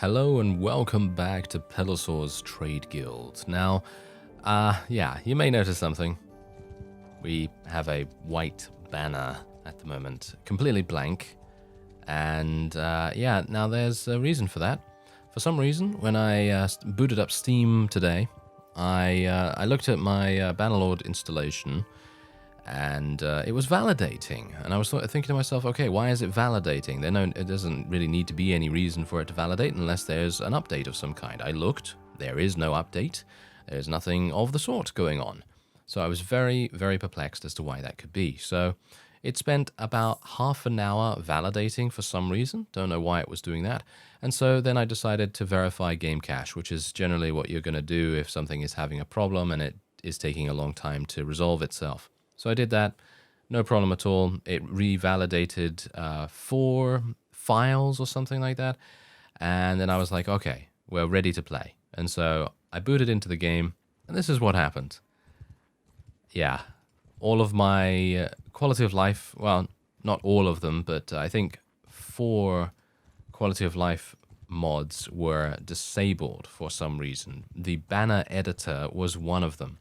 Hello and welcome back to Pelosaur's Trade Guild. Now, yeah, you may notice something. We have a white banner at the moment, completely blank. And yeah, now there's a reason for that. For some reason, when I booted up Steam today, I looked at my Bannerlord installation, and it was validating. And I was thinking to myself, okay, why is it validating? It doesn't really need to be any reason for it to validate unless there's an update of some kind. I looked, there is no update. There's nothing of the sort going on. So I was very, very perplexed as to why that could be. So it spent about half an hour validating for some reason. Don't know why it was doing that. And so then I decided to verify game cache, which is generally what you're going to do if something is having a problem and it is taking a long time to resolve itself. So I did that, no problem at all. It revalidated 4 files or something like that. And then I was like, okay, we're ready to play. And so I booted into the game, and this is what happened. Yeah, all of my quality of life, well, not all of them, but I think 4 quality of life mods were disabled for some reason. The banner editor was one of them.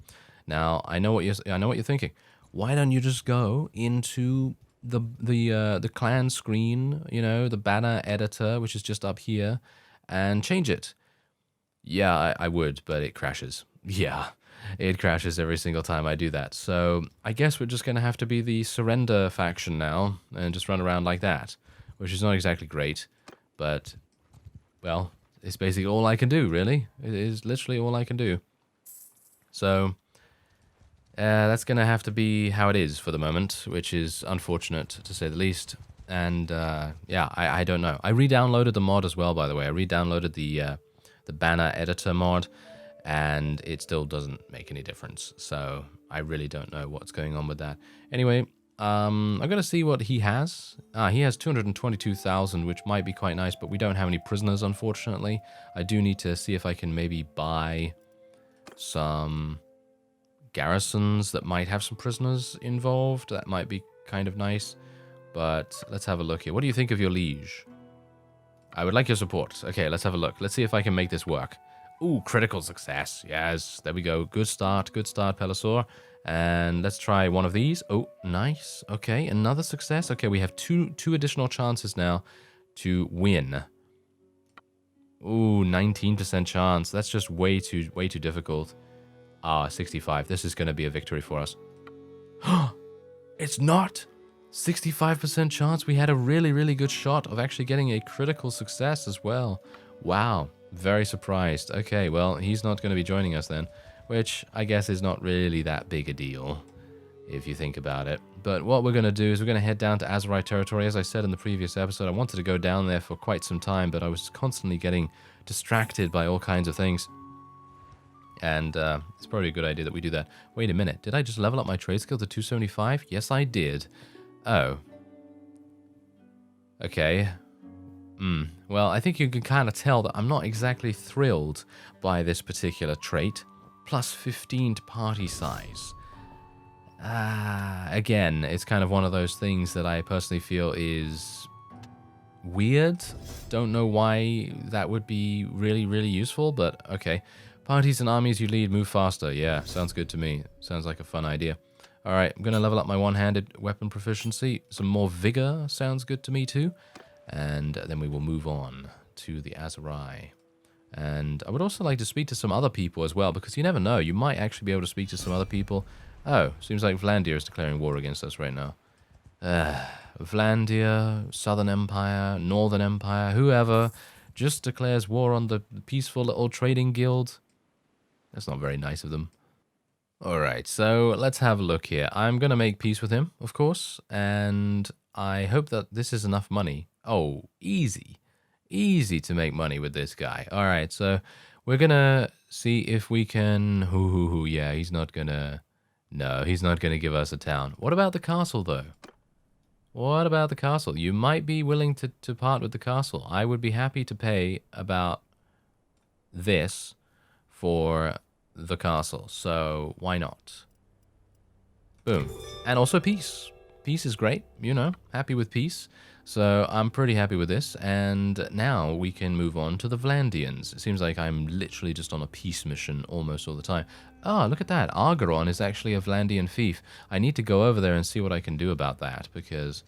Now, I know what you're thinking. Why don't you just go into the clan screen, you know, the banner editor, which is just up here, and change it? Yeah, I would, but it crashes. Yeah, it crashes every single time I do that. So I guess we're just going to have to be the surrender faction now and just run around like that, which is not exactly great, but, well, it's basically all I can do, really. It is literally all I can do. So that's going to have to be how it is for the moment, which is unfortunate, to say the least. And, yeah, I don't know. I re-downloaded the mod as well, by the way. I re-downloaded the banner editor mod, and it still doesn't make any difference. So I really don't know what's going on with that. Anyway, I'm going to see what he has. He has 222,000, which might be quite nice, but we don't have any prisoners, unfortunately. I do need to see if I can maybe buy some garrisons that might have some prisoners involved. That might be kind of nice. But let's have a look here. What do you think of your liege? I would like your support. Okay, let's have a look. Let's see if I can make this work. Ooh, critical success. Yes, there we go. Good start, Pelosaur. And let's try one of these. Oh, nice. Okay, another success. Okay, we have two additional chances now to win. Ooh, 19% chance. That's just way too difficult. 65. This is going to be a victory for us. It's not! 65% chance. We had a really, really good shot of actually getting a critical success as well. Wow. Very surprised. Okay, well, he's not going to be joining us then, which I guess is not really that big a deal, if you think about it. But what we're going to do is we're going to head down to Aserai territory. As I said in the previous episode, I wanted to go down there for quite some time, but I was constantly getting distracted by all kinds of things. And it's probably a good idea that we do that. Wait a minute. Did I just level up my trade skill to 275? Yes, I did. Oh. Okay. Well, I think you can kind of tell that I'm not exactly thrilled by this particular trait. Plus 15 to party size. Again, it's kind of one of those things that I personally feel is weird. Don't know why that would be really, really useful, but okay. Parties and armies you lead move faster. Yeah, sounds good to me. Sounds like a fun idea. All right, I'm going to level up my one-handed weapon proficiency. Some more vigor sounds good to me too. And then we will move on to the Aserai. And I would also like to speak to some other people as well, because you never know. You might actually be able to speak to some other people. Oh, seems like Vlandir is declaring war against us right now. Vlandir, Southern Empire, Northern Empire, whoever just declares war on the peaceful little trading guild. That's not very nice of them. Alright, so let's have a look here. I'm going to make peace with him, of course, and I hope that this is enough money. Oh, easy. Easy to make money with this guy. Alright, so we're going to see if we can... Yeah, he's not going to... No, he's not going to give us a town. What about the castle, though? What about the castle? You might be willing to part with the castle. I would be happy to pay about this for the castle, so why not? Boom. And also peace. peace is great, you know, happy with peace. So I'm pretty happy with this, and now we can move on to the Vlandians. It seems like I'm literally just on a peace mission almost all the time. Ah, look at that. Argeron is actually a Vlandian fief. I need to go over there and see what I can do about that, because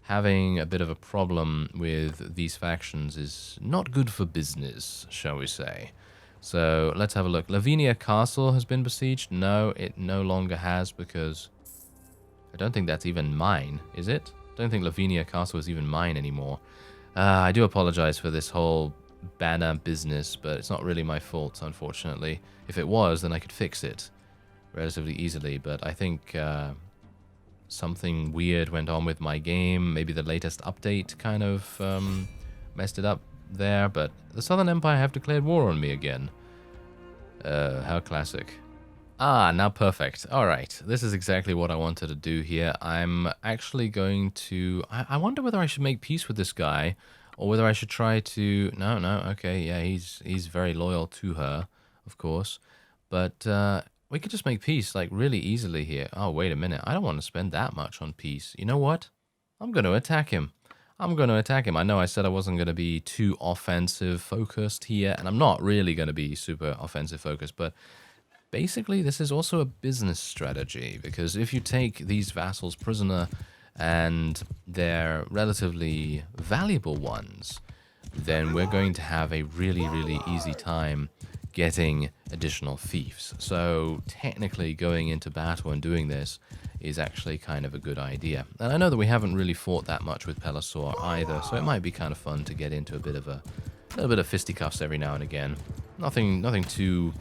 having a bit of a problem with these factions is not good for business, shall we say. So let's have a look. Lavinia Castle has been besieged. No, it no longer has, because I don't think that's even mine, is it? I don't think Lavinia Castle is even mine anymore. I do apologize for this whole banner business, but it's not really my fault, unfortunately. If it was, then I could fix it relatively easily, but I think something weird went on with my game. Maybe the latest update kind of messed it up there, but the Southern Empire have declared war on me again. How classic. Ah, now perfect. Alright, this is exactly what I wanted to do here. I'm actually going to... I wonder whether I should make peace with this guy, or whether I should try to... No, okay, yeah, he's very loyal to her, of course. But we could just make peace, like, really easily here. Oh, wait a minute, I don't want to spend that much on peace. You know what? I'm going to attack him. I know I said I wasn't going to be too offensive focused here, and I'm not really going to be super offensive focused, but... basically, this is also a business strategy, because if you take these vassals prisoner and they're relatively valuable ones, then we're going to have a really, really easy time getting additional fiefs. So technically going into battle and doing this is actually kind of a good idea. And I know that we haven't really fought that much with Pelisor either, so it might be kind of fun to get into a little bit of fisticuffs every now and again. Nothing too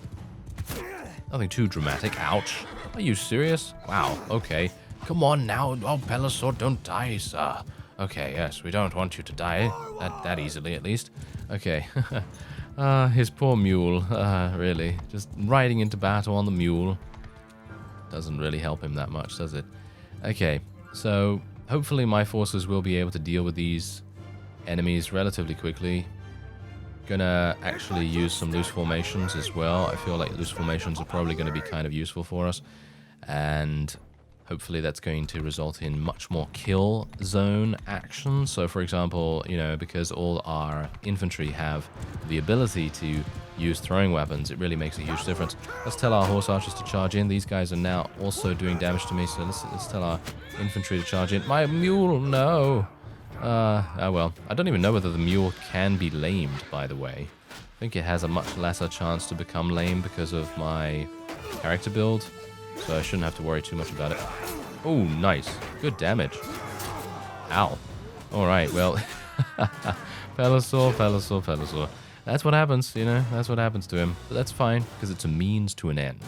dramatic. Ouch. Are you serious? Wow, okay. Come on now. Oh, Pelisor, don't die, sir. Okay, yes, we don't want you to die. That easily, at least. Okay. His poor mule. Really. Just riding into battle on the mule. Doesn't really help him that much, does it? Okay, so hopefully my forces will be able to deal with these enemies relatively quickly. Gonna actually use some loose formations as well. I feel like loose formations are probably going to be kind of useful for us, and hopefully that's going to result in much more kill zone action. So for example, you know, because all our infantry have the ability to use throwing weapons, it really makes a huge difference. Let's tell our horse archers to charge in. These guys are now also doing damage to me, so let's tell our infantry to charge in. My mule, no! Oh well. I don't even know whether the mule can be lamed, by the way. I think it has a much lesser chance to become lame because of my character build, so I shouldn't have to worry too much about it. Oh, nice. Good damage. Ow. Alright, well. Pelisor. That's what happens, you know. That's what happens to him. But that's fine, because it's a means to an end.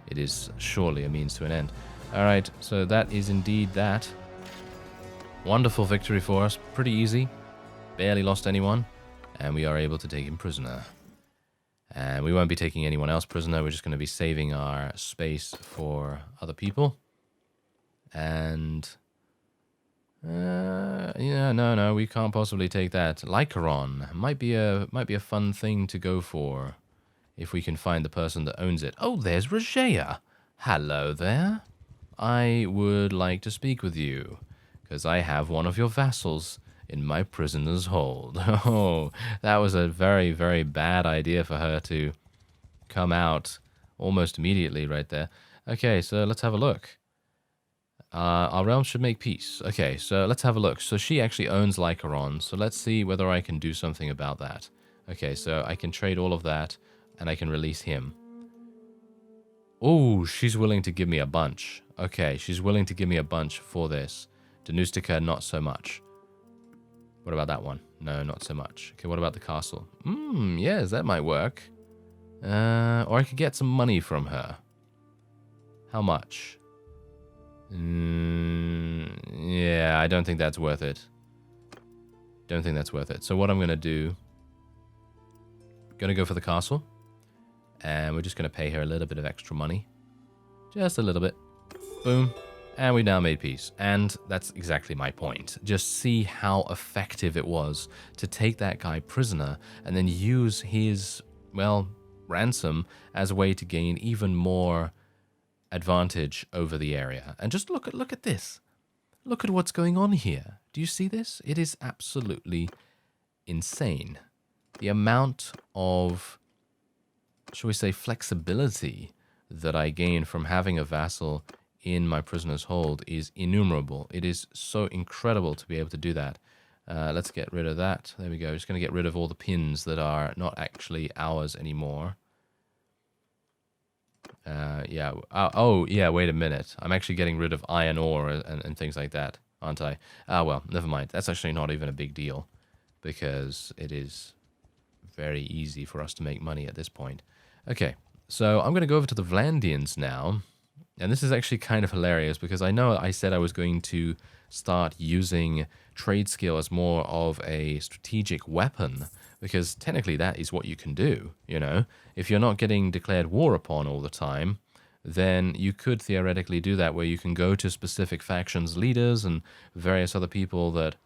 It is surely a means to an end. Alright, so that is indeed that. Wonderful victory for us. Pretty easy. Barely lost anyone. And we are able to take him prisoner. And we won't be taking anyone else prisoner. We're just going to be saving our space for other people. And... yeah, no, we can't possibly take that. Lycaron might be a fun thing to go for. If we can find the person that owns it. Oh, there's Regea. Hello there. I would like to speak with you, because I have one of your vassals in my prisoner's hold. Oh, that was a very, very bad idea for her to come out almost immediately right there. Okay, so let's have a look. Our realm should make peace. Okay, so let's have a look. So she actually owns Lycaron, so let's see whether I can do something about that. Okay, so I can trade all of that, and I can release him. Oh, she's willing to give me a bunch. Okay, she's willing to give me a bunch for this. Danustica, not so much. What about that one? No, not so much. Okay, what about the castle? Yes, that might work. Or I could get some money from her. How much? Yeah, I don't think that's worth it. Don't think that's worth it. So what I'm going to do... going to go for the castle. And we're just going to pay her a little bit of extra money. Just a little bit. Boom. And we now made peace. And that's exactly my point. Just see how effective it was to take that guy prisoner and then use his, well, ransom as a way to gain even more advantage over the area. And just look at this. Look at what's going on here. Do you see this? It is absolutely insane. The amount of, shall we say, flexibility that I gain from having a vassal in my prisoner's hold is innumerable. It is so incredible to be able to do that. Let's get rid of that. There we go. Just going to get rid of all the pins that are not actually ours anymore. Yeah. Oh, yeah, wait a minute. I'm actually getting rid of iron ore and things like that, aren't I? Ah, well, never mind. That's actually not even a big deal because it is very easy for us to make money at this point. Okay, so I'm going to go over to the Vlandians now. And this is actually kind of hilarious because I know I said I was going to start using trade skill as more of a strategic weapon, because technically that is what you can do, you know. If you're not getting declared war upon all the time, then you could theoretically do that, where you can go to specific factions leaders and various other people that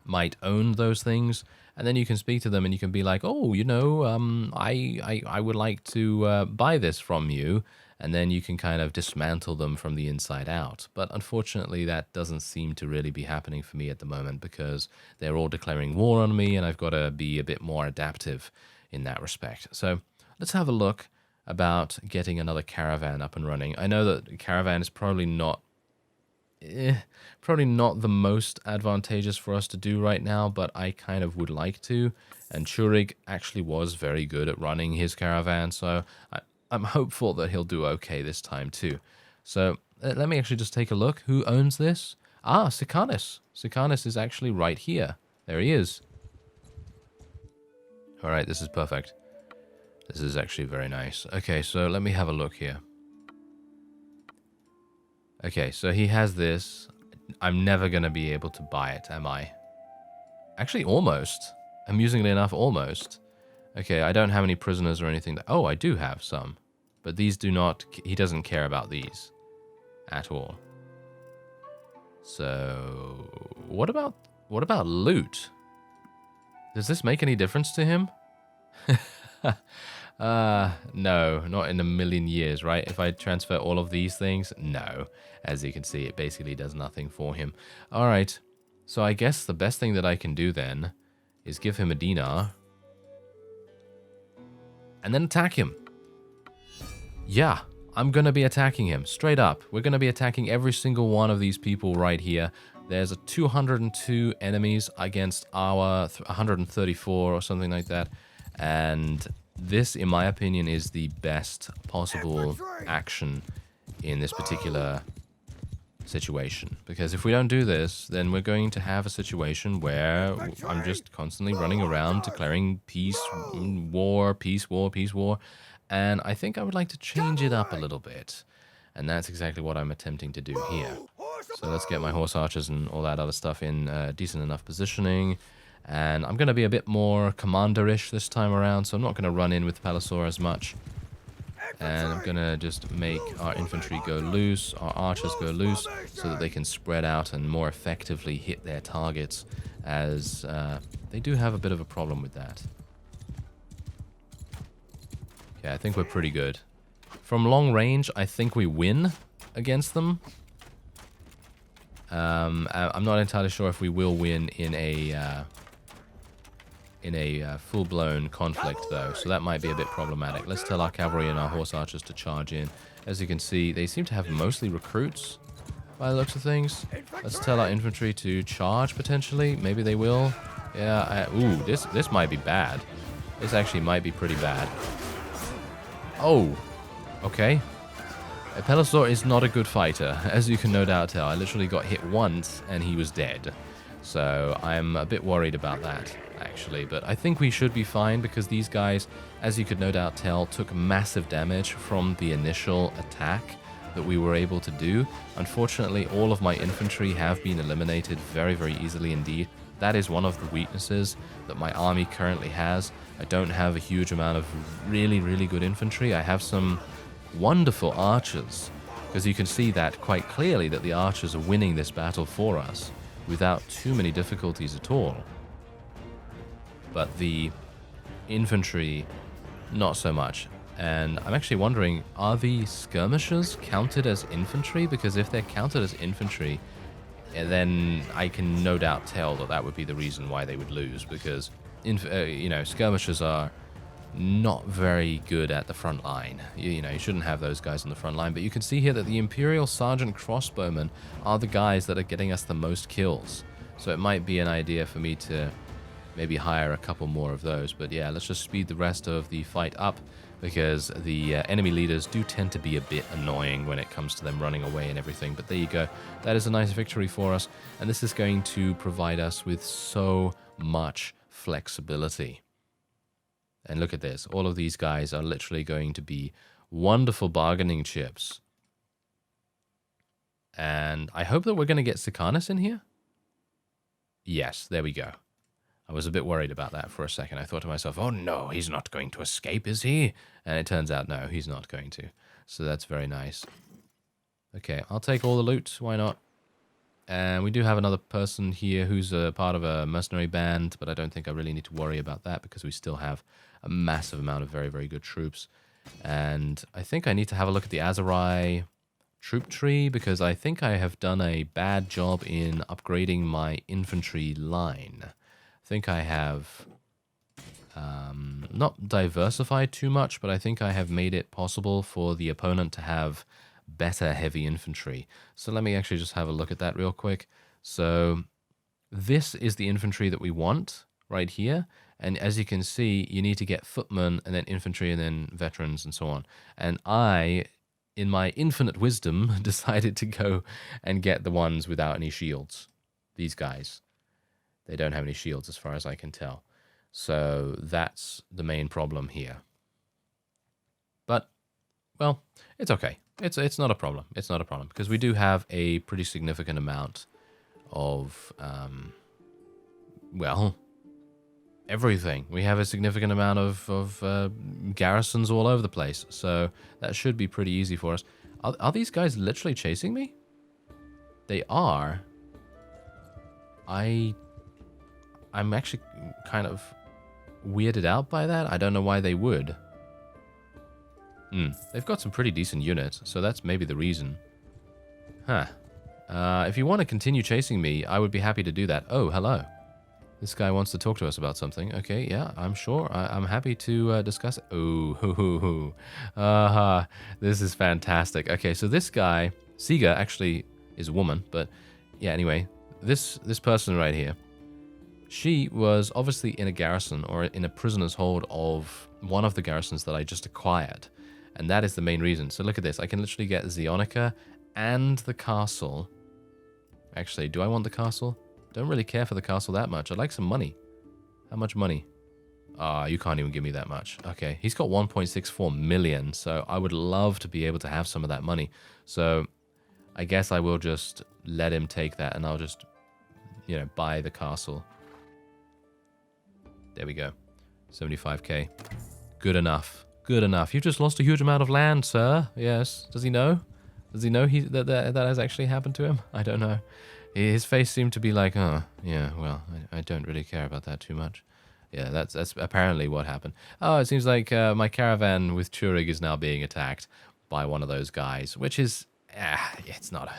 might own those things, and then you can speak to them and you can be like, oh, you know, I would like to buy this from you, and then you can kind of dismantle them from the inside out. But unfortunately, that doesn't seem to really be happening for me at the moment because they're all declaring war on me, and I've got to be a bit more adaptive in that respect. So let's have a look about getting another caravan up and running. I know that caravan is probably not the most advantageous for us to do right now, but I kind of would like to. And Churig actually was very good at running his caravan, so I'm hopeful that he'll do okay this time too. So let me actually just take a look. Who owns this? Ah, Sikanis. Sikanis is actually right here. There he is. All right, this is perfect. This is actually very nice. Okay, so let me have a look here. Okay, so he has this. I'm never going to be able to buy it, am I? Actually, almost. Amusingly enough, almost. Okay, I don't have any prisoners or anything. Oh, I do have some. But these do not... He doesn't care about these at all. So... What about loot? Does this make any difference to him? No, not in a million years, right? If I transfer all of these things, no. As you can see, it basically does nothing for him. All right, so I guess the best thing that I can do then is give him a dinar and then attack him. Yeah, I'm going to be attacking him, straight up. We're going to be attacking every single one of these people right here. There's a 202 enemies against our 134 or something like that. And this, in my opinion, is the best possible action in this particular situation. Because if we don't do this, then we're going to have a situation where I'm just constantly running around declaring peace, war, peace, war, peace, war. And I think I would like to change it up a little bit. And that's exactly what I'm attempting to do here. So let's get my horse archers and all that other stuff in decent enough positioning. And I'm going to be a bit more commander-ish this time around, so I'm not going to run in with Palasaur as much. And I'm going to just make our infantry go loose, our archers go loose, so that they can spread out and more effectively hit their targets, as they do have a bit of a problem with that. Okay, I think we're pretty good. From long range, I think we win against them. I'm not entirely sure if we will win in a full-blown conflict, though, so that might be a bit problematic. Let's tell our cavalry and our horse archers to charge in. As you can see, they seem to have mostly recruits, by the looks of things. Let's tell our infantry to charge, potentially. Maybe they will. Yeah, ooh, this might be bad. This actually might be pretty bad. Oh, okay. Palasaur is not a good fighter, as you can no doubt tell. I literally got hit once, and he was dead. So I'm a bit worried about that, actually. But I think we should be fine, because these guys, as you could no doubt tell, took massive damage from the initial attack that we were able to do. Unfortunately, all of my infantry have been eliminated very, very easily indeed. That is one of the weaknesses that my army currently has. I don't have a huge amount of really, really good infantry. I have some wonderful archers, because you can see that quite clearly that the archers are winning this battle for us without too many difficulties at all. But the infantry, not so much. And I'm actually wondering, are the skirmishers counted as infantry? Because if they're counted as infantry, and then I can no doubt tell that that would be the reason why they would lose, because, you know, skirmishers are not very good at the front line. You know, you shouldn't have those guys on the front line, but you can see here that the Imperial Sergeant Crossbowmen are the guys that are getting us the most kills. So it might be an idea for me to maybe hire a couple more of those. But yeah, let's just speed the rest of the fight up, because the enemy leaders do tend to be a bit annoying when it comes to them running away and everything. But there you go. That is a nice victory for us, and this is going to provide us with so much flexibility. And look at this. All of these guys are literally going to be wonderful bargaining chips. And I hope that we're going to get Sicanus in here. Yes, there we go. I was a bit worried about that for a second. I thought to myself, oh no, he's not going to escape, is he? And it turns out, no, he's not going to. So that's very nice. Okay, I'll take all the loot. Why not? And we do have another person here who's a part of a mercenary band, but I don't think I really need to worry about that because we still have a massive amount of very, very good troops. And I think I need to have a look at the Aserai troop tree, because I think I have done a bad job in upgrading my infantry line. I think I have not diversified too much, but I think I have made it possible for the opponent to have better heavy infantry. So let me actually just have a look at that real quick. So this is the infantry that we want right here. And as you can see, you need to get footmen and then infantry and then veterans and so on. And I, in my infinite wisdom, decided to go and get the ones without any shields. These guys. They don't have any shields as far as I can tell. So that's the main problem here. But, well, it's okay. It's not a problem. It's not a problem, because we do have a pretty significant amount of, well, everything. We have a significant amount of garrisons all over the place, so that should be pretty easy for us. Are these guys literally chasing me? They are. I'm actually kind of weirded out by that. I don't know why they would. They've got some pretty decent units, so that's maybe the reason. Huh. If you want to continue chasing me, I would be happy to do that. Oh, hello. This guy wants to talk to us about something. Okay, yeah, I'm sure. I'm happy to discuss it. Oh, hoo, hoo, hoo. This is fantastic. Okay, so this guy, Siga, actually is a woman, but yeah, anyway, this person right here, she was obviously in a garrison or in a prisoner's hold of one of the garrisons that I just acquired. And that is the main reason. So look at this. I can literally get Zionica and the castle. Actually, do I want the castle? Don't really care for the castle that much. I'd like some money. How much money? You can't even give me that much. Okay, he's got 1.64 million, so I would love to be able to have some of that money. So I guess I will just let him take that, and I'll just, you know, buy the castle. There we go. 75k. Good enough. Good enough. You've just lost a huge amount of land, sir. Yes. Does he know? Does he know that has actually happened to him? I don't know. His face seemed to be like, oh, yeah, well, I don't really care about that too much. Yeah, that's apparently what happened. Oh, it seems like my caravan with Turig is now being attacked by one of those guys, which is, it's not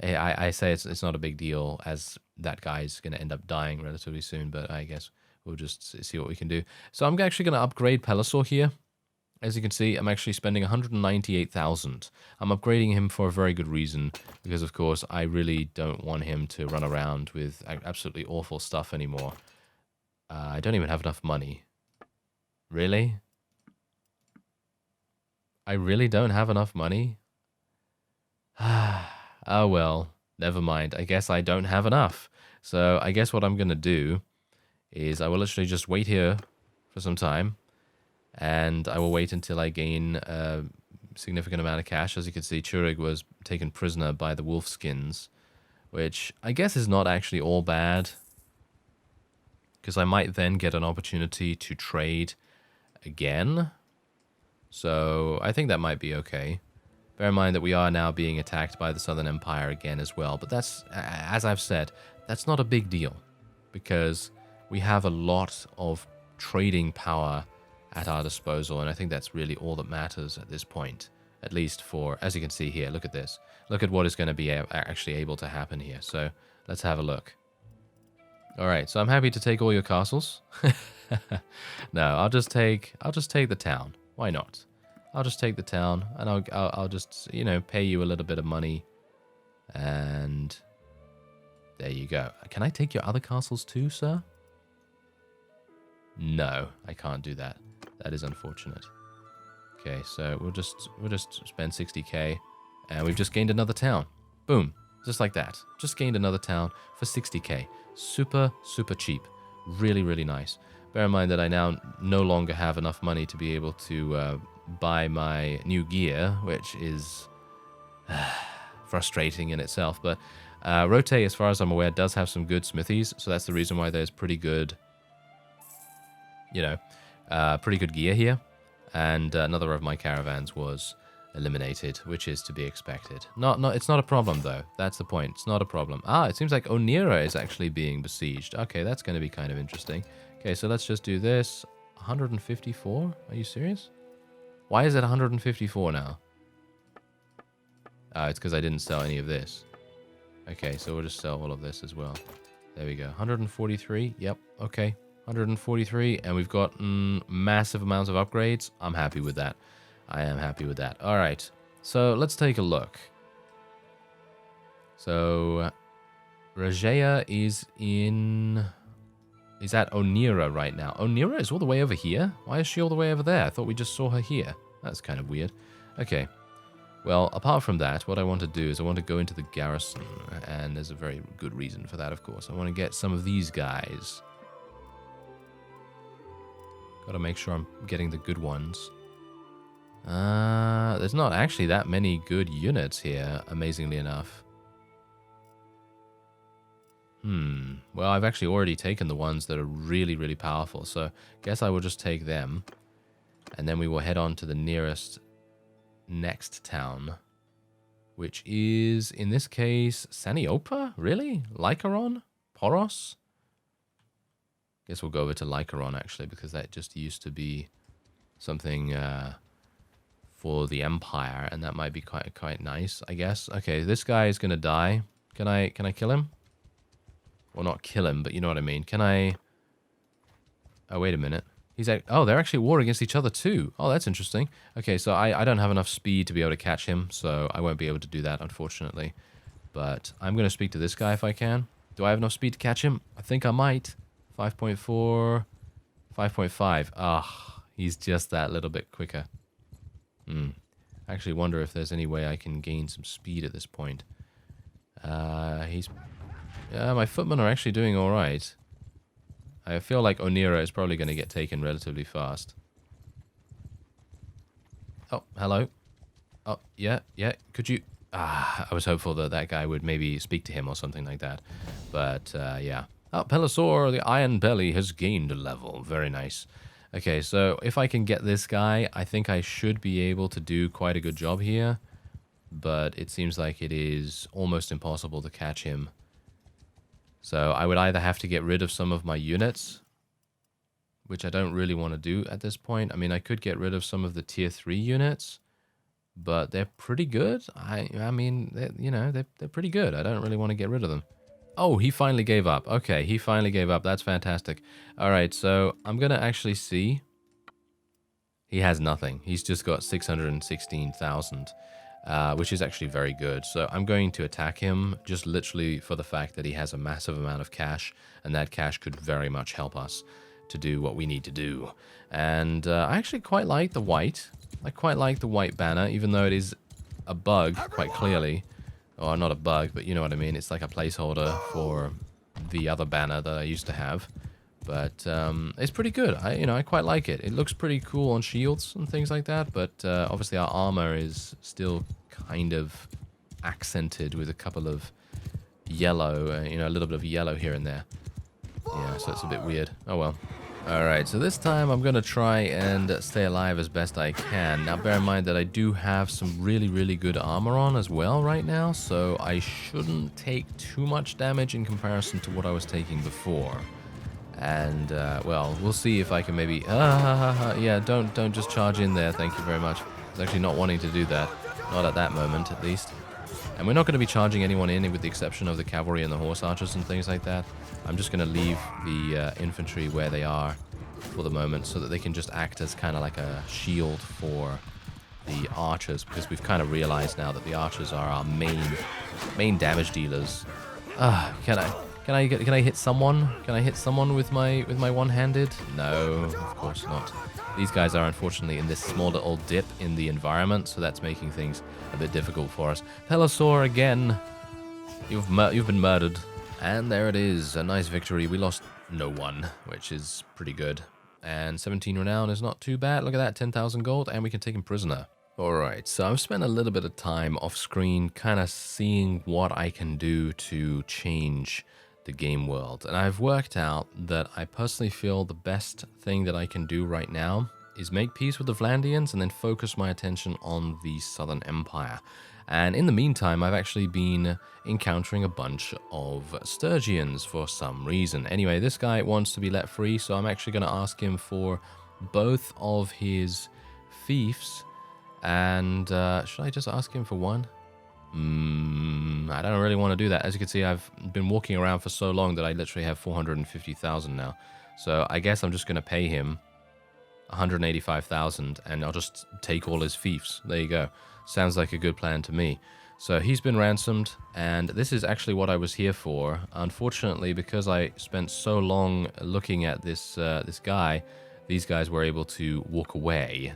I say it's not a big deal, as that guy's going to end up dying relatively soon, but I guess we'll just see what we can do. So I'm actually going to upgrade Pelisor here. As you can see, I'm actually spending 198,000. I'm upgrading him for a very good reason, because of course I really don't want him to run around with absolutely awful stuff anymore. I don't even have enough money. Really? I really don't have enough money? Oh well, never mind. I guess I don't have enough. So I guess what I'm going to do is I will literally just wait here for some time. And I will wait until I gain a significant amount of cash. As you can see, Turig was taken prisoner by the Wolfskins, which I guess is not actually all bad, because I might then get an opportunity to trade again. So I think that might be okay. Bear in mind that we are now being attacked by the Southern Empire again as well. But that's, as I've said, that's not a big deal, because we have a lot of trading power at our disposal, and I think that's really all that matters at this point, at least for, as you can see here, look at this. Look at what is going to be actually able to happen here. So Let's have a look. All right, so I'm happy to take all your castles. No, I'll just take the town. Why not? I'll just take the town, and I'll just, you know, pay you a little bit of money, and there you go. Can I take your other castles too, sir? No, I can't do that. That is unfortunate. Okay, so we'll just spend 60k, and we've just gained another town. Boom, just like that. Just gained another town for 60k. Super, super cheap. Really, really nice. Bear in mind that I now no longer have enough money to be able to buy my new gear, which is frustrating in itself. But Rote, as far as I'm aware, does have some good smithies, so that's the reason why there's pretty good, you know, pretty good gear here. And another of my caravans was eliminated, which is to be expected. It's not a problem, though. That's the point. It's not a problem. Ah, it seems like Onira is actually being besieged. Okay, that's going to be kind of interesting. Okay, so let's just do this. 154? Are you serious? Why is it 154 now? It's because I didn't sell any of this. Okay, so we'll just sell all of this as well. There we go. 143. Yep, okay. 143, and we've got massive amounts of upgrades. I'm happy with that. I am happy with that. All right, so let's take a look. So Rajaya is at Onira right now. Onira is all the way over here? Why is she all the way over there? I thought we just saw her here. That's kind of weird. Okay. Well, apart from that, what I want to do is I want to go into the garrison, and there's a very good reason for that, of course. I want to get some of these guys. Got to make sure I'm getting the good ones. There's not actually that many good units here, amazingly enough. Well, I've actually already taken the ones that are really, really powerful, so guess I will just take them. And then we will head on to the next town, which is, in this case, Saniopa? Really? Lycaron? Poros? Guess we'll go over to Lycaron, actually, because that just used to be something for the Empire, and that might be quite nice, I guess. Okay, this guy is going to die. Can I kill him? Well, not kill him, but you know what I mean. Can I... Oh, wait a minute. Oh, they're actually at war against each other too. Oh, that's interesting. Okay, so I don't have enough speed to be able to catch him, so I won't be able to do that, unfortunately. But I'm going to speak to this guy if I can. Do I have enough speed to catch him? I think I might. 5.4... 5.5. Ah, he's just that little bit quicker. I actually wonder if there's any way I can gain some speed at this point. Yeah, my footmen are actually doing alright. I feel like Onira is probably going to get taken relatively fast. Oh, hello. Oh, yeah, could you... I was hopeful that that guy would maybe speak to him or something like that. But, yeah. Oh, Pelisor, the Iron Belly, has gained a level. Very nice. Okay, so if I can get this guy, I think I should be able to do quite a good job here. But it seems like it is almost impossible to catch him. So I would either have to get rid of some of my units, which I don't really want to do at this point. I mean, I could get rid of some of the tier 3 units, but they're pretty good. I mean, they're pretty good. I don't really want to get rid of them. Oh, he finally gave up. Okay, he finally gave up. That's fantastic. All right, so I'm going to actually see. He has nothing. He's just got 616,000. Which is actually very good. So I'm going to attack him just literally for the fact that he has a massive amount of cash, and that cash could very much help us to do what we need to do. And I actually quite like the white. I quite like the white banner, even though it is a bug, quite clearly. Or not a bug, but you know what I mean. It's like a placeholder for the other banner that I used to have. But it's pretty good. I quite like it. It looks pretty cool on shields and things like that. But obviously our armor is still kind of accented with a couple of yellow, a little bit of yellow here and there. Yeah, so it's a bit weird. Oh well. Alright, so this time I'm going to try and stay alive as best I can. Now bear in mind that I do have some really, really good armor on as well right now. So I shouldn't take too much damage in comparison to what I was taking before. And, well, we'll see if I can maybe... yeah, don't just charge in there, thank you very much. I was actually not wanting to do that. Not at that moment, at least. And we're not going to be charging anyone in with the exception of the cavalry and the horse archers and things like that. I'm just going to leave the infantry where they are for the moment so that they can just act as kind of like a shield for the archers, because we've kind of realized now that the archers are our main damage dealers. Can I hit someone? Can I hit someone with my one-handed? No, of course not. These guys are unfortunately in this small little dip in the environment, so that's making things a bit difficult for us. Pelosaur again. You've been murdered. And there it is, a nice victory. We lost no one, which is pretty good. And 17 renown is not too bad. Look at that, 10,000 gold, and we can take him prisoner. Alright, so I've spent a little bit of time off screen kind of seeing what I can do to change the game world. And I've worked out that I personally feel the best thing that I can do right now is make peace with the Vlandians and then focus my attention on the Southern Empire. And in the meantime, I've actually been encountering a bunch of Sturgians for some reason. Anyway, this guy wants to be let free, so I'm actually going to ask him for both of his fiefs. And should I just ask him for one? I don't really want to do that. As you can see, I've been walking around for so long that I literally have 450,000 now. So I guess I'm just going to pay him 185,000 and I'll just take all his fiefs. There you go. Sounds like a good plan to me. So he's been ransomed, and this is actually what I was here for. Unfortunately, because I spent so long looking at this guy, these guys were able to walk away.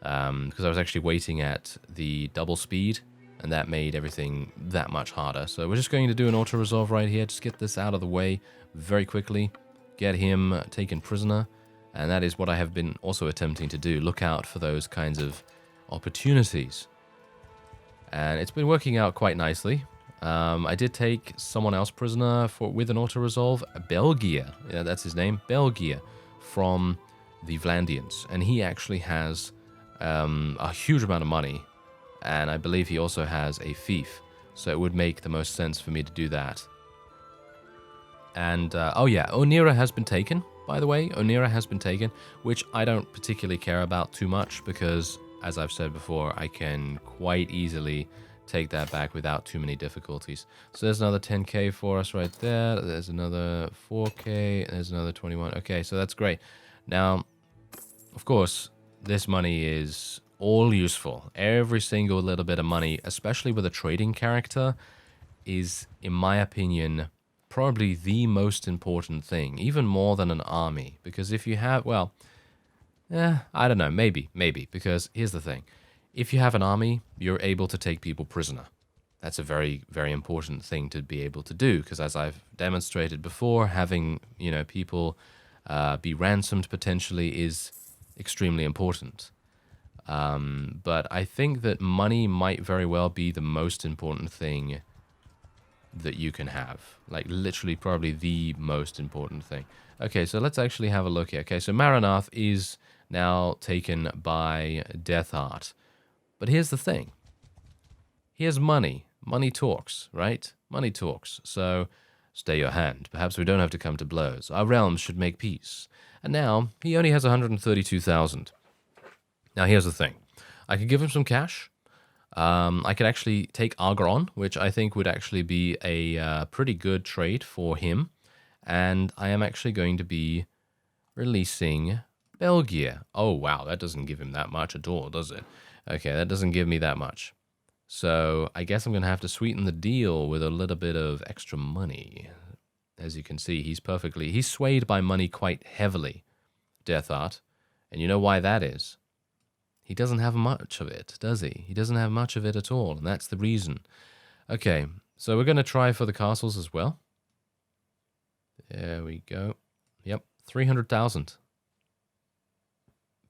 Because I was actually waiting at the double speed, and that made everything that much harder. So we're just going to do an auto-resolve right here, just get this out of the way very quickly, get him taken prisoner, and that is what I have been also attempting to do. Look out for those kinds of opportunities. And it's been working out quite nicely. I did take someone else prisoner with an auto-resolve, Belgia, yeah, that's his name, Belgia, from the Vlandians, and he actually has a huge amount of money, and I believe he also has a fief, so it would make the most sense for me to do that. And, oh yeah, Onira has been taken, by the way. Onira has been taken, which I don't particularly care about too much, because, as I've said before, I can quite easily take that back without too many difficulties. So there's another 10k for us right there, there's another 4k, there's another 21, okay, so that's great. Now, of course, this money is all useful. Every single little bit of money, especially with a trading character, is, in my opinion, probably the most important thing, even more than an army. Because if you have, well, I don't know, maybe, because here's the thing. If you have an army, you're able to take people prisoner. That's a very, very important thing to be able to do, because as I've demonstrated before, having, people be ransomed potentially is extremely important. But I think that money might very well be the most important thing that you can have. Like, literally probably the most important thing. Okay, so let's actually have a look here. Okay, so Maranath is now taken by Deathheart. But here's the thing. Here's money. Money talks, right? Money talks. So, stay your hand. Perhaps we don't have to come to blows. Our realms should make peace. And now, he only has 132,000. Now, here's the thing. I could give him some cash. I could actually take Argeron, which I think would actually be a pretty good trade for him. And I am actually going to be releasing Belgia. Oh, wow, that doesn't give him that much at all, does it? Okay, that doesn't give me that much. So I guess I'm going to have to sweeten the deal with a little bit of extra money. As you can see, he's swayed by money quite heavily, Deathheart. And you know why that is? He doesn't have much of it, does he? He doesn't have much of it at all, and that's the reason. Okay, so we're going to try for the castles as well. There we go. Yep, 300,000.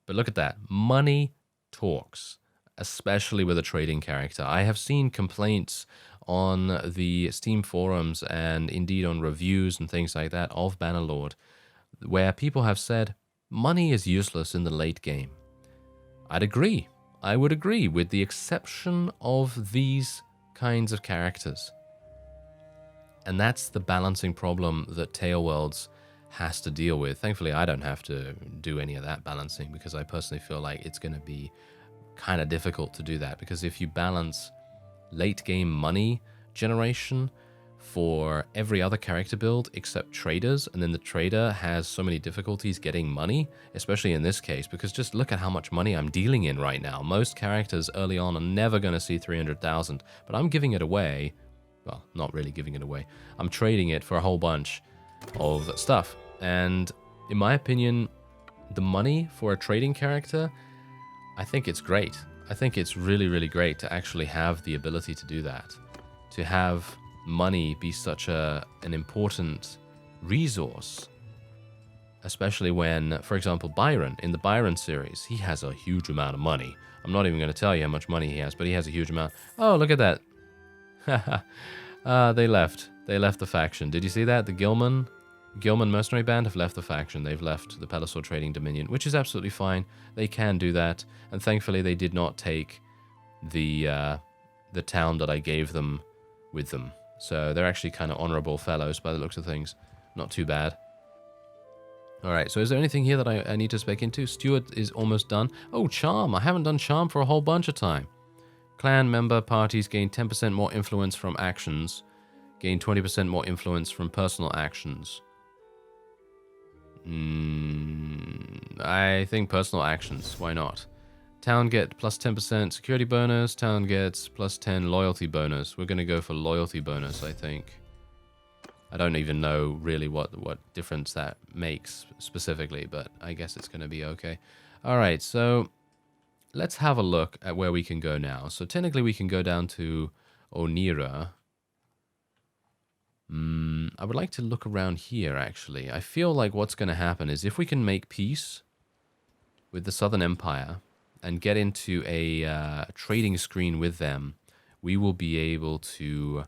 But look at that. Money talks, especially with a trading character. I have seen complaints on the Steam forums and indeed on reviews and things like that of Bannerlord, where people have said, money is useless in the late game. I'd agree. I would agree, with the exception of these kinds of characters. And that's the balancing problem that Tailworlds has to deal with. Thankfully, I don't have to do any of that balancing, because I personally feel like it's going to be kind of difficult to do that. Because if you balance late game money generation for every other character build except traders, and then the trader has so many difficulties getting money, especially in this case, because just look at how much money I'm dealing in right now. Most characters early on are never going to see 300,000, but I'm giving it away. Well, not really giving it away. I'm trading it for a whole bunch of stuff, and in my opinion, the money for a trading character, I think it's great. I think it's really, really great to actually have the ability to do that, to have money be such an important resource, especially when, for example, Byron, in the Byron series, he has a huge amount of money. I'm not even going to tell you how much money he has, but he has a huge amount. Oh, look at that. They left. They left the faction. Did you see that? The Gilman mercenary band have left the faction. They've left the Pelisor Trading Dominion, which is absolutely fine. They can do that, and thankfully they did not take the town that I gave them with them. So they're actually kind of honorable fellows by the looks of things. Not too bad. Alright, so is there anything here that I need to spec into? Steward is almost done. Oh, Charm. I haven't done Charm for a whole bunch of time. Clan member parties gain 10% more influence from actions. Gain 20% more influence from personal actions. I think personal actions. Why not? Town get plus 10% security bonus. Town gets plus 10 loyalty bonus. We're going to go for loyalty bonus, I think. I don't even know really what difference that makes specifically, but I guess it's going to be okay. All right, so let's have a look at where we can go now. So technically we can go down to Onira. I would like to look around here, actually. I feel like what's going to happen is if we can make peace with the Southern Empire and get into a trading screen with them, we will be able to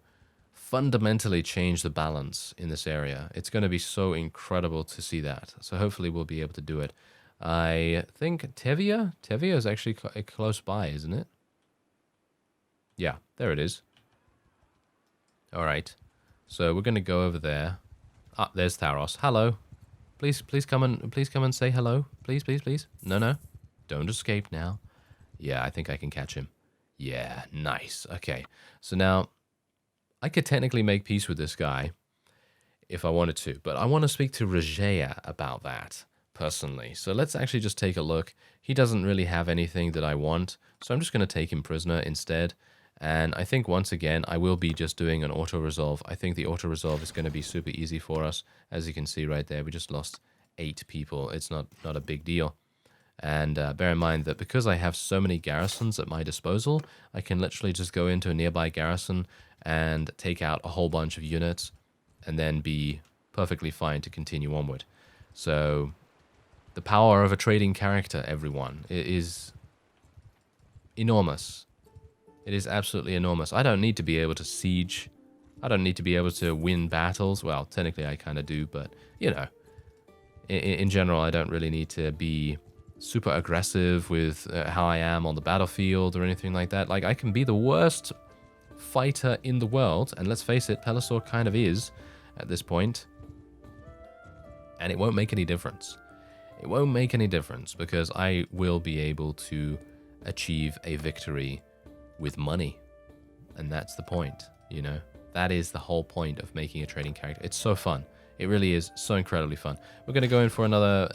fundamentally change the balance in this area. It's going to be so incredible to see that. So hopefully we'll be able to do it. I think Tevia is actually close by, isn't it? Yeah, there it is. All right. So we're going to go over there. Ah, there's Tharos. Hello. Please come and say hello. Please. No. Don't escape now. Yeah, I think I can catch him. Yeah, nice. Okay. So now I could technically make peace with this guy if I wanted to, but I want to speak to Regea about that personally. So let's actually just take a look. He doesn't really have anything that I want, so I'm just going to take him prisoner instead. And I think once again, I will be just doing an auto-resolve. I think the auto-resolve is going to be super easy for us. As you can see right there, we just lost 8 people. It's not a big deal. And bear in mind that because I have so many garrisons at my disposal, I can literally just go into a nearby garrison and take out a whole bunch of units and then be perfectly fine to continue onward. So the power of a trading character, everyone, is enormous. It is absolutely enormous. I don't need to be able to siege. I don't need to be able to win battles. Well, technically I kind of do, but, you know, in general, I don't really need to be super aggressive with how I am on the battlefield or anything like that. Like, I can be the worst fighter in the world, and let's face it, Pelisor kind of is at this point, and it won't make any difference. It won't make any difference because I will be able to achieve a victory with money, and that's the point, you know. That is the whole point of making a trading character. It's so fun. It really is so incredibly fun. We're going to go in for another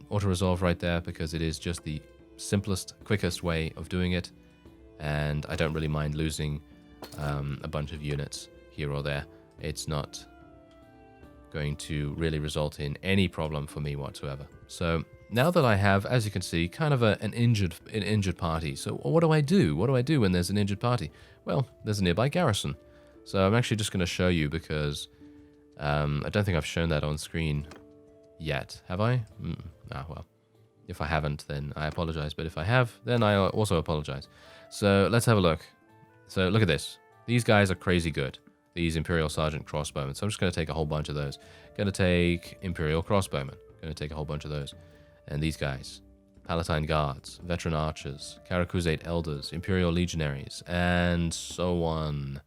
auto-resolve right there because it is just the simplest, quickest way of doing it, and I don't really mind losing a bunch of units here or there. It's not going to really result in any problem for me whatsoever. So now that I have, as you can see, kind of an injured party. So what do I do? What do I do when there's an injured party? Well, there's a nearby garrison. So I'm actually just going to show you because I don't think I've shown that on screen yet. Have I? Well, if I haven't, then I apologize. But if I have, then I also apologize. So let's have a look. So look at this. These guys are crazy good. These Imperial Sergeant crossbowmen. So I'm just going to take a whole bunch of those. Going to take Imperial crossbowmen. Going to take a whole bunch of those. And these guys. Palatine Guards, Veteran Archers, Karakuzate Elders, Imperial Legionaries, and so on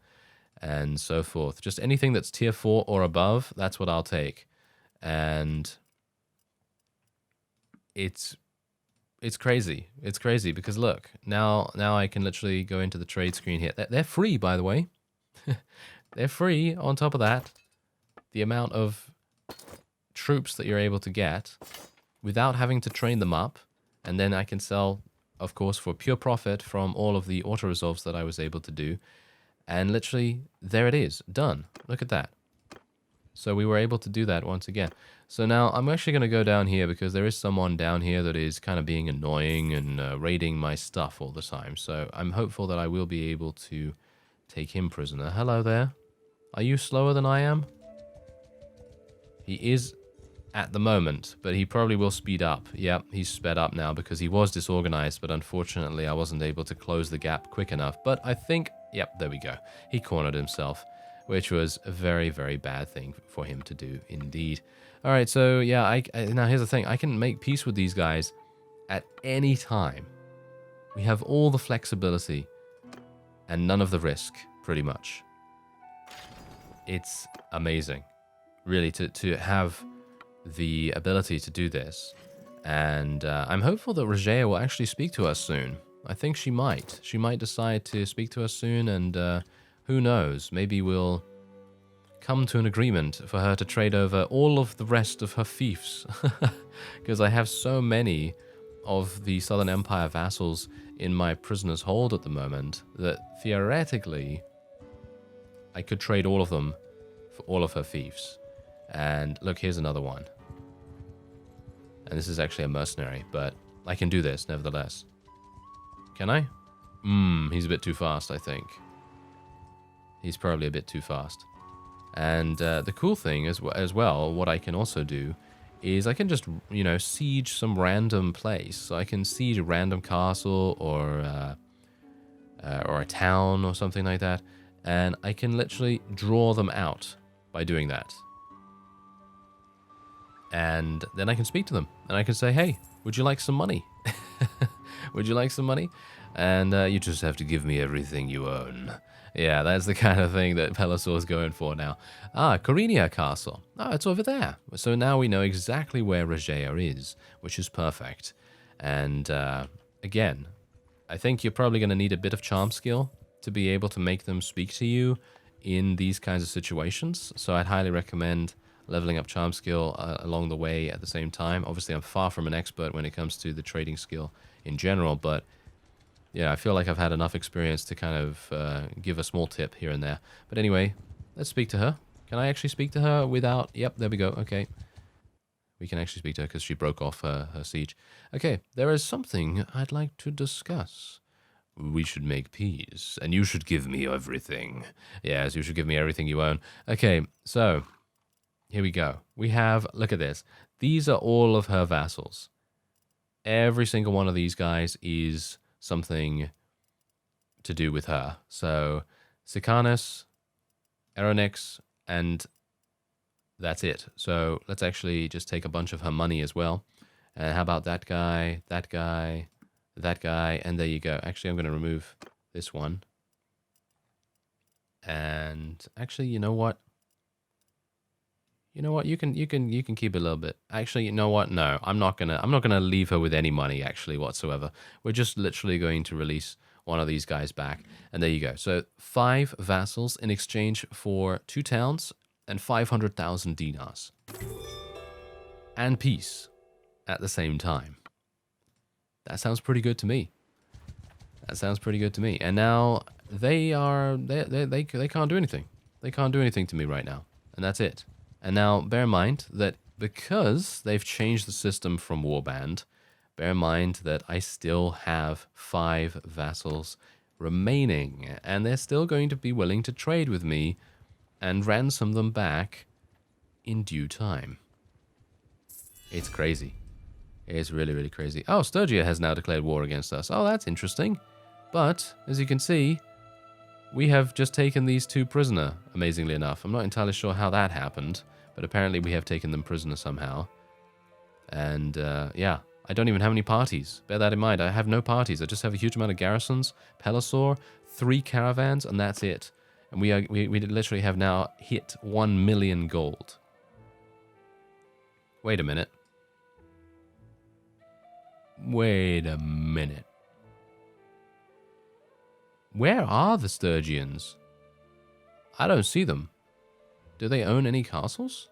and so forth. Just anything that's tier 4 or above, that's what I'll take. And it's it's crazy. It's crazy because look, now I can literally go into the trade screen here. They're free, by the way. They're free. On top of that, the amount of troops that you're able to get without having to train them up, and then I can sell, of course, for pure profit from all of the auto-resolves that I was able to do. And literally, there it is. Done. Look at that. So we were able to do that once again. So now I'm actually going to go down here because there is someone down here that is kind of being annoying and raiding my stuff all the time. So I'm hopeful that I will be able to take him prisoner. Hello there. Are you slower than I am? He is at the moment, but he probably will speed up. Yep, he's sped up now because he was disorganized, but unfortunately I wasn't able to close the gap quick enough. But I think, yep, there we go. He cornered himself, which was a very, very bad thing for him to do indeed. All right, so yeah, now here's the thing. I can make peace with these guys at any time. We have all the flexibility and none of the risk, pretty much. It's amazing, really, to have the ability to do this. And I'm hopeful that Regea will actually speak to us soon. I think she might. She might decide to speak to us soon, and who knows, maybe we'll come to an agreement for her to trade over all of the rest of her fiefs. Because I have so many of the Southern Empire vassals in my prisoner's hold at the moment that theoretically I could trade all of them for all of her fiefs. And look, here's another one. And this is actually a mercenary, but I can do this nevertheless. Can I? He's a bit too fast, I think. He's probably a bit too fast. And the cool thing as well, what I can also do is I can just, you know, siege some random place. So I can siege a random castle or a town or something like that. And I can literally draw them out by doing that. And then I can speak to them. And I can say, hey, would you like some money? Would you like some money? And you just have to give me everything you own. Yeah, that's the kind of thing that Pelosaur's going for now. Corinia Castle. Oh, it's over there. So now we know exactly where Regea is, which is perfect. And again, I think you're probably going to need a bit of charm skill to be able to make them speak to you in these kinds of situations. So I'd highly recommend leveling up charm skill along the way at the same time. Obviously, I'm far from an expert when it comes to the trading skill in general, but yeah, I feel like I've had enough experience to kind of give a small tip here and there. But anyway, let's speak to her. Can I actually speak to her without... Yep, there we go. Okay. We can actually speak to her because she broke off her siege. Okay, there is something I'd like to discuss. We should make peace, and you should give me everything. Yes, you should give me everything you own. Okay, so here we go. We have... Look at this. These are all of her vassals. Every single one of these guys is something to do with her. So, Sicanus, Aeronix, and that's it. So, let's actually just take a bunch of her money as well. And how about that guy, that guy, that guy, and there you go. Actually, I'm going to remove this one. And actually, you know what? You know what? You can keep a little bit. Actually, you know what? No, I'm not gonna leave her with any money actually whatsoever. We're just literally going to release one of these guys back, and there you go. So 5 vassals in exchange for 2 towns and 500,000 dinars, and peace at the same time. That sounds pretty good to me. That sounds pretty good to me. And now they can't do anything. They can't do anything to me right now, and that's it. And now, bear in mind that because they've changed the system from Warband, bear in mind that I still have 5 vassals remaining, and they're still going to be willing to trade with me and ransom them back in due time. It's crazy. It's really, really crazy. Oh, Sturgia has now declared war against us. Oh, that's interesting. But, as you can see, we have just taken these 2 prisoner, amazingly enough. I'm not entirely sure how that happened, but apparently we have taken them prisoner somehow. And, yeah, I don't even have any parties. Bear that in mind. I have no parties. I just have a huge amount of garrisons, Pelosaur, 3 caravans, and that's it. And we literally have now hit 1 million gold. Wait a minute. Wait a minute. Where are the Sturgians? I don't see them. Do they own any castles?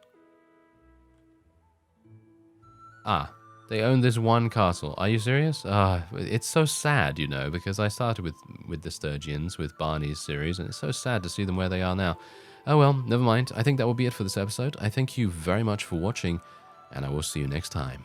Ah, they own this one castle. Are you serious? It's so sad, you know, because I started with the Sturgians, with Barney's series, and it's so sad to see them where they are now. Oh well, never mind. I think that will be it for this episode. I thank you very much for watching, and I will see you next time.